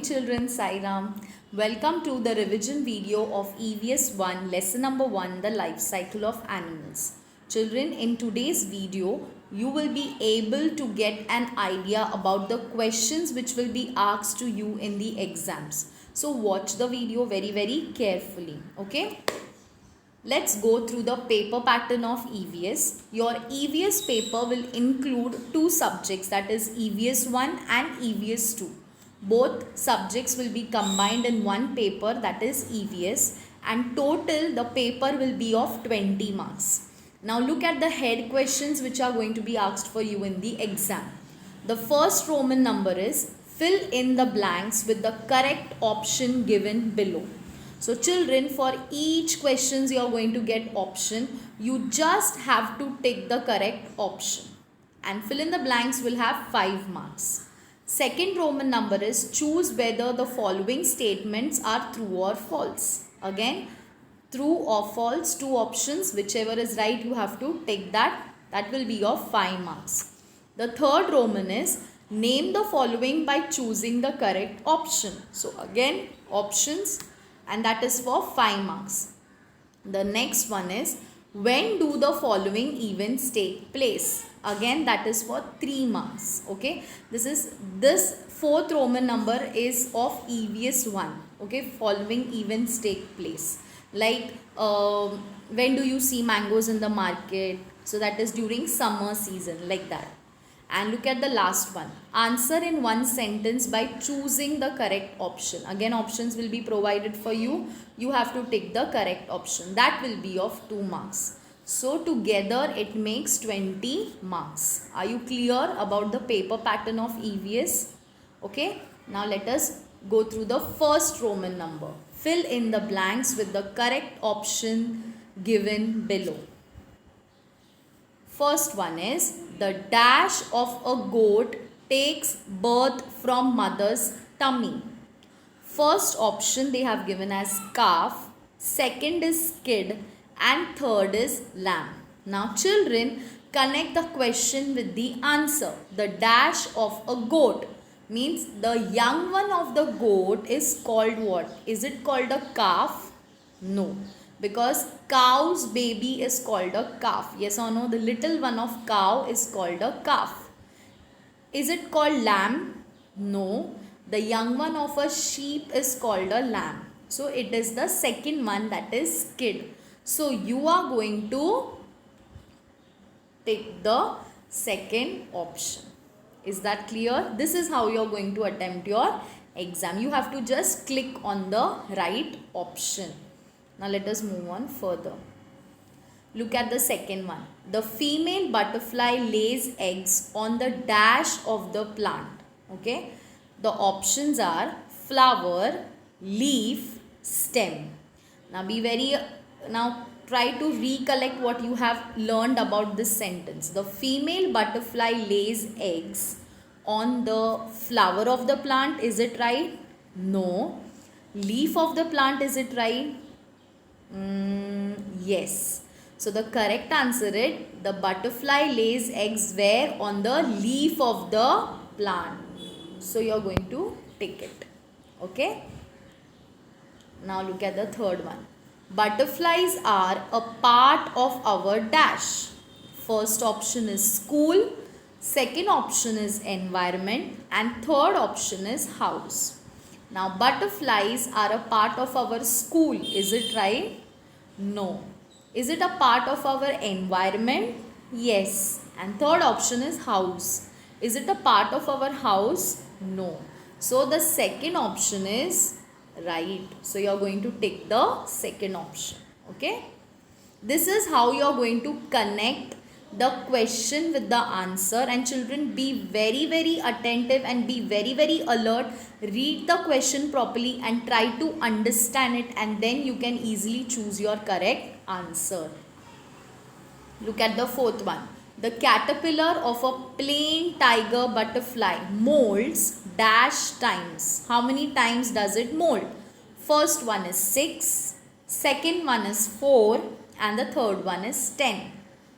children, Sai Ram. Welcome to the revision video of EVS 1 lesson number 1, the life cycle of animals. Children, in today's video you will be able to get an idea about the questions which will be asked to you in the exams. So watch the video very carefully. Okay, let's go through the paper pattern of EVS. Your EVS paper will include two subjects, that is EVS 1 and EVS 2. Both subjects will be combined in one paper, that is EVS, and total the paper will be of 20 marks. Now look at the head questions which are going to be asked for you in the exam. The first Roman number is fill in the blanks with the correct option given below. So children, for each questions you are going to get option. You just have to take the correct option, and fill in the blanks will have 5 marks. Second Roman number is choose whether the following statements are true or false. Again, true or false, two options, whichever is right you have to take that. That will be of 5 marks. The third Roman is name the following by choosing the correct option. So again, options, and that is for 5 marks. The next one is when do the following events take place. Again, that is for 3 marks. Okay, this fourth Roman number is of EVS 1. Okay, following events take place, like when do you see mangoes in the market. So that is during summer season, like that. And look at the last one. Answer in one sentence by choosing the correct option. Again, options will be provided for you. You have to take the correct option. That will be of 2 marks. So together it makes 20 marks. Are you clear about the paper pattern of EVS? Okay. Now let us go through the first Roman number. Fill in the blanks with the correct option given below. First one is the dash of a goat takes birth from mother's tummy. First option they have given as calf, second is kid, and third is lamb. Now children, connect the question with the answer. The dash of a goat means the young one of the goat is called what? Is it called a calf? No, because cow's baby is called a calf. Yes or no? The little one of cow is called a calf. Is it called lamb? No, the young one of a sheep is called a lamb. So it is the second one, that is kid. So you are going to take the second option. Is that clear? This is how you are going to attempt your exam. You have to just click on the right option. Now let us move on further. Look at the second one. The female butterfly lays eggs on the dash of the plant. Okay. The options are flower, leaf, stem. Now try to recollect what you have learned about this sentence. The female butterfly lays eggs on the flower of the plant. Is it right? No. Leaf of the plant. Is it right? Yes. So the correct answer is the butterfly lays eggs where? On the leaf of the plant. So you are going to tick it. Okay. Now look at the third one. Butterflies are a part of our dash. First option is school, second option is environment, and third option is house. Now butterflies are a part of our school. Is it right? No. Is it a part of our environment? Yes. And third option is house. Is it a part of our house? No. So the second option is right. So you are going to take the second option. Okay. This is how you are going to connect the question with the answer. And children, be very attentive and be very alert. Read the question properly and try to understand it, and then you can easily choose your correct answer. Look at the fourth one. The caterpillar of a plain tiger butterfly molds dash times. How many times does it mold? First one is 6, second one is 4, and the third one is 10.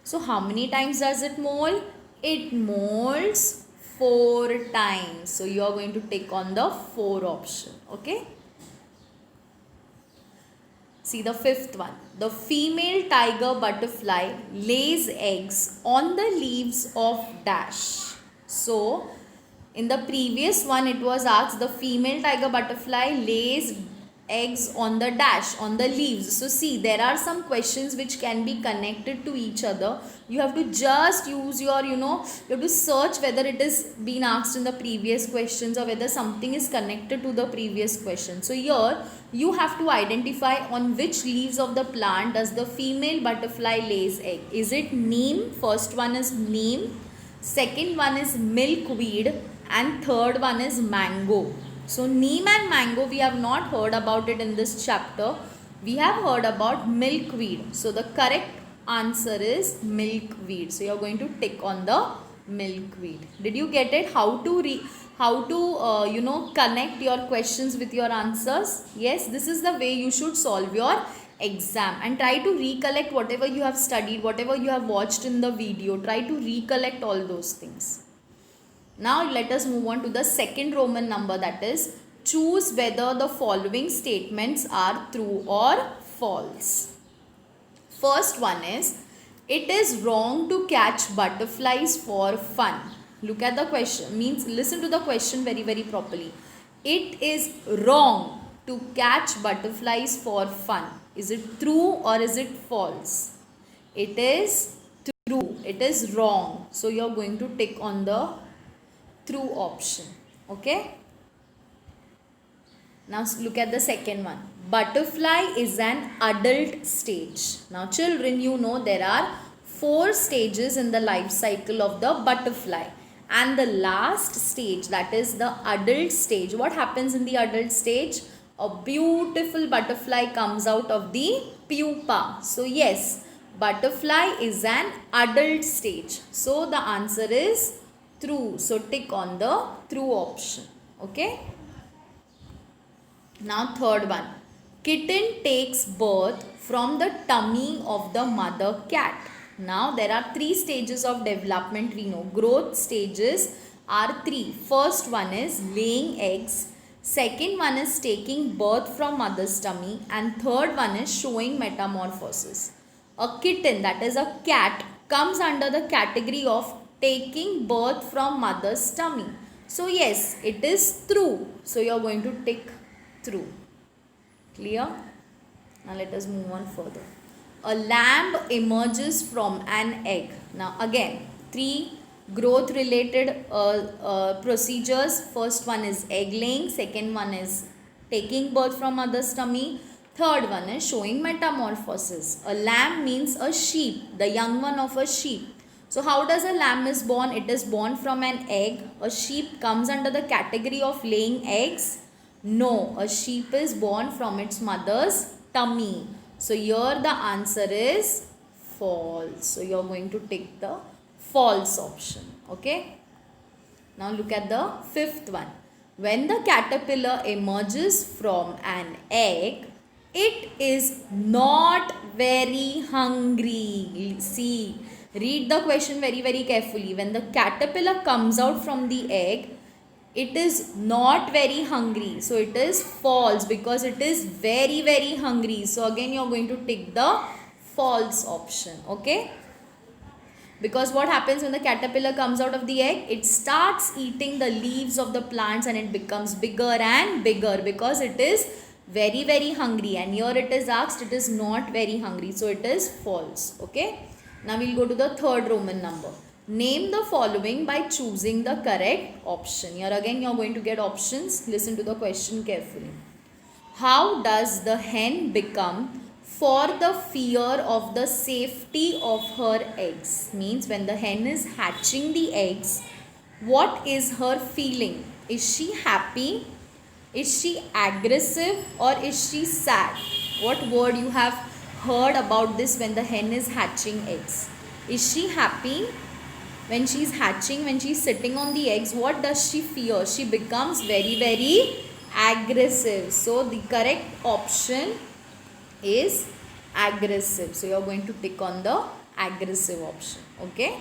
So how many times does it mold? It molds 4 times. So you are going to tick on the 4 option. Okay. See the fifth one. The female tiger butterfly lays eggs on the leaves of dash. So in the previous one it was asked the female tiger butterfly lays eggs on the dash, on the leaves. So see, there are some questions which can be connected to each other. You have to just use your, you have to search whether it is been asked in the previous questions or whether something is connected to the previous question. So here you have to identify on which leaves of the plant does the female butterfly lays egg. Is it neem? First one is neem, second one is milkweed, and third one is mango. So neem and mango we have not heard about it in this chapter. We have heard about milkweed. So the correct answer is milkweed. So you are going to tick on the milkweed. Did you get it? How to connect your questions with your answers? Yes, this is the way you should solve your exam, and try to recollect whatever you have studied, whatever you have watched in the video. Try to recollect all those things. Now let us move on to the second Roman number, that is choose whether the following statements are true or false. First one is, it is wrong to catch butterflies for fun. Look at the question, means listen to the question very properly. It is wrong to catch butterflies for fun. Is it true or is it false? It is true. It is wrong. So you are going to tick on the true option. Okay. Now look at the second one. Butterfly is an adult stage. Now children, you know there are 4 stages in the life cycle of the butterfly. And the last stage, that is the adult stage. What happens in the adult stage? A beautiful butterfly comes out of the pupa. So yes, butterfly is an adult stage. So the answer is true. So tick on the true option. Okay. Now third one. Kitten takes birth from the tummy of the mother cat. Now there are 3 stages of development we know. Growth stages are 3. First one is laying eggs. Second one is taking birth from mother's tummy. And third one is showing metamorphosis. A kitten, that is a cat, comes under the category of taking birth from mother's tummy. So yes, it is true. So you are going to tick true. Clear? Now let us move on further. A lamb emerges from an egg. Now again, 3 growth related procedures. First one is egg laying. Second one is taking birth from mother's tummy. Third one is showing metamorphosis. A lamb means a sheep, the young one of a sheep. So how does a lamb is born? It is born from an egg. A sheep comes under the category of laying eggs. No, a sheep is born from its mother's tummy. So here the answer is false. So you are going to take the false option. Okay. Now look at the fifth one. When the caterpillar emerges from an egg, it is not very hungry. See, read the question very carefully. When the caterpillar comes out from the egg, it is not very hungry. So it is false because it is very hungry. So again you are going to tick the false option. Okay. Because what happens when the caterpillar comes out of the egg? It starts eating the leaves of the plants and it becomes bigger and bigger because it is very hungry. And here it is asked, it is not very hungry. So it is false. Okay. Now we will go to the third Roman number. Name the following by choosing the correct option. Here again you are going to get options. Listen to the question carefully. How does the hen become for the fear of the safety of her eggs? Means when the hen is hatching the eggs, what is her feeling? Is she happy? Is she aggressive or is she sad? What word you have heard about this when the hen is hatching eggs? Is she happy? When she is hatching, when she is sitting on the eggs, what does she fear? She becomes very aggressive. So the correct option is aggressive. So you are going to tick on the aggressive option. Okay.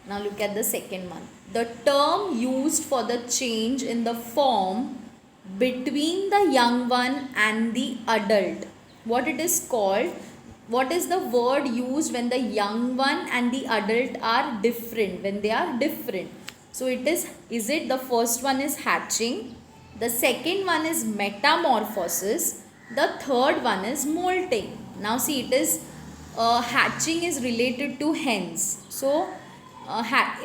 Now look at the second one. The term used for the change in the form between the young one and the adult. What it is called? What is the word used when the young one and the adult are different? When they are different. So it is it the first one is hatching, the second one is metamorphosis, the third one is molting. Now see, it is hatching is related to hens. So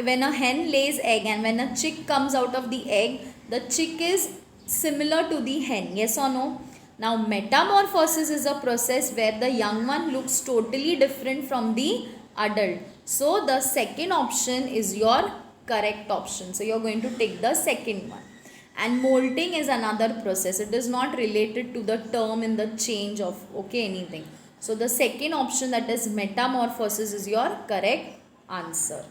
when a hen lays egg and when a chick comes out of the egg, the chick is similar to the hen. Yes or no? Now metamorphosis is a process where the young one looks totally different from the adult. So the second option is your correct option. So you are going to take the second one. And molting is another process. It is not related to the term in the change of anything. So the second option, that is metamorphosis, is your correct answer.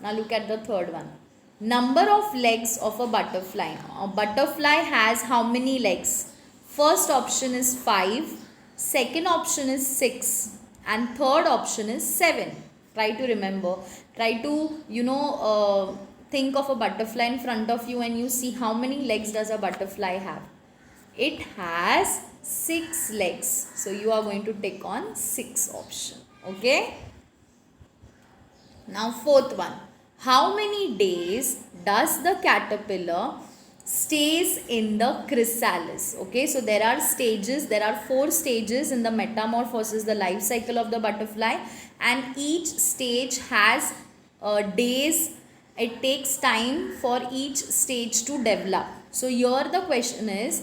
Now look at the third one. Number of legs of a butterfly. A butterfly has how many legs? First option is 5, second option is 6, and third option is 7. Try to remember. Try to think of a butterfly in front of you and you see how many legs does a butterfly have. It has 6 legs. So you are going to take on 6 option. Okay. Now fourth one. How many days does the caterpillar stays in the chrysalis? Okay, so there are stages. There are 4 stages in the metamorphosis, the life cycle of the butterfly, and each stage has days. It takes time for each stage to develop. So here the question is,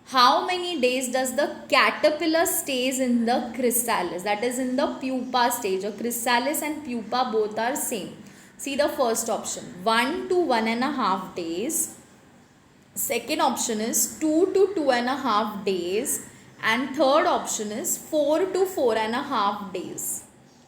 how many days does the caterpillar stays in the chrysalis? That is in the pupa stage. A chrysalis and pupa both are same. See the first option, 1 to 1.5 days. Second option is 2 to 2.5 days. And third option is 4 to 4.5 days.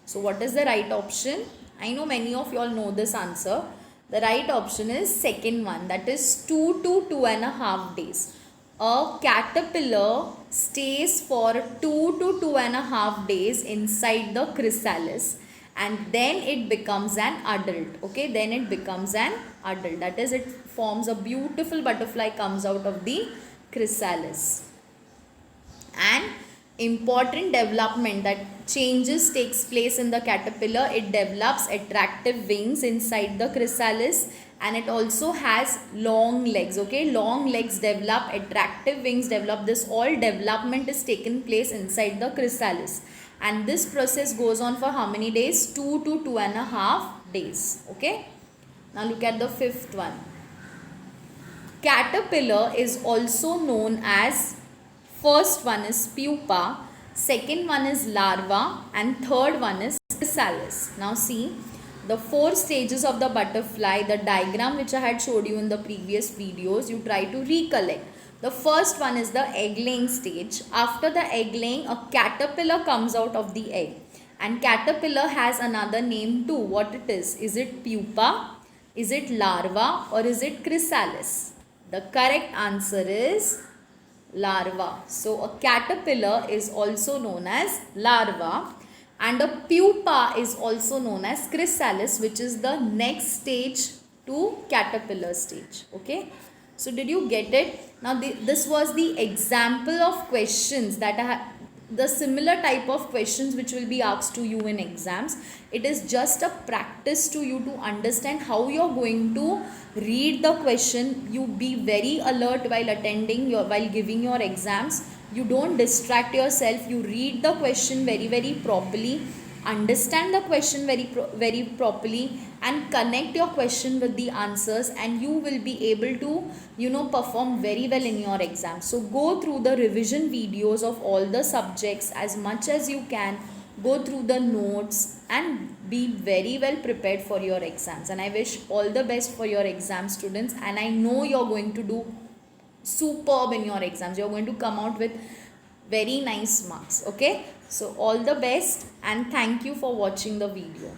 So what is the right option? I know many of you all know this answer. The right option is second one, that is 2 to 2.5 days. A caterpillar stays for 2 to 2.5 days inside the chrysalis, and then it becomes an adult. Okay, then it becomes an adult. That is, it forms a beautiful butterfly, comes out of the chrysalis. And important development, that changes takes place in the caterpillar. It develops attractive wings inside the chrysalis, and it also has long legs. Okay, long legs develop, attractive wings develop. This all development is taken place inside the chrysalis, and this process goes on for how many days? 2 to 2.5 days. Okay, now look at the fifth one. Caterpillar is also known as, first one is pupa, second one is larva, and third one is chrysalis. Now see the 4 stages of the butterfly, the diagram which I had showed you in the previous videos. You try to recollect. The first one is the egg laying stage. After the egg laying, a caterpillar comes out of the egg, and caterpillar has another name too. What it is? Is it pupa, is it larva, or is it chrysalis? The correct answer is larva. So a caterpillar is also known as larva, and a pupa is also known as chrysalis, which is the next stage to caterpillar stage. Okay, so did you get it? Now this was the example of questions that the similar type of questions which will be asked to you in exams. It is just a practice to you to understand how you are going to read the question. You be very alert while while giving your exams. You don't distract yourself. You read the question very properly, understand the question very properly, and connect your question with the answers, and you will be able to perform very well in your exam. So go through the revision videos of all the subjects as much as you can. Go through the notes and be very well prepared for your exams. And I wish all the best for your exam, students, and I know you're going to do superb in your exams. You're going to come out with very nice marks. Okay, so all the best, and thank you for watching the video.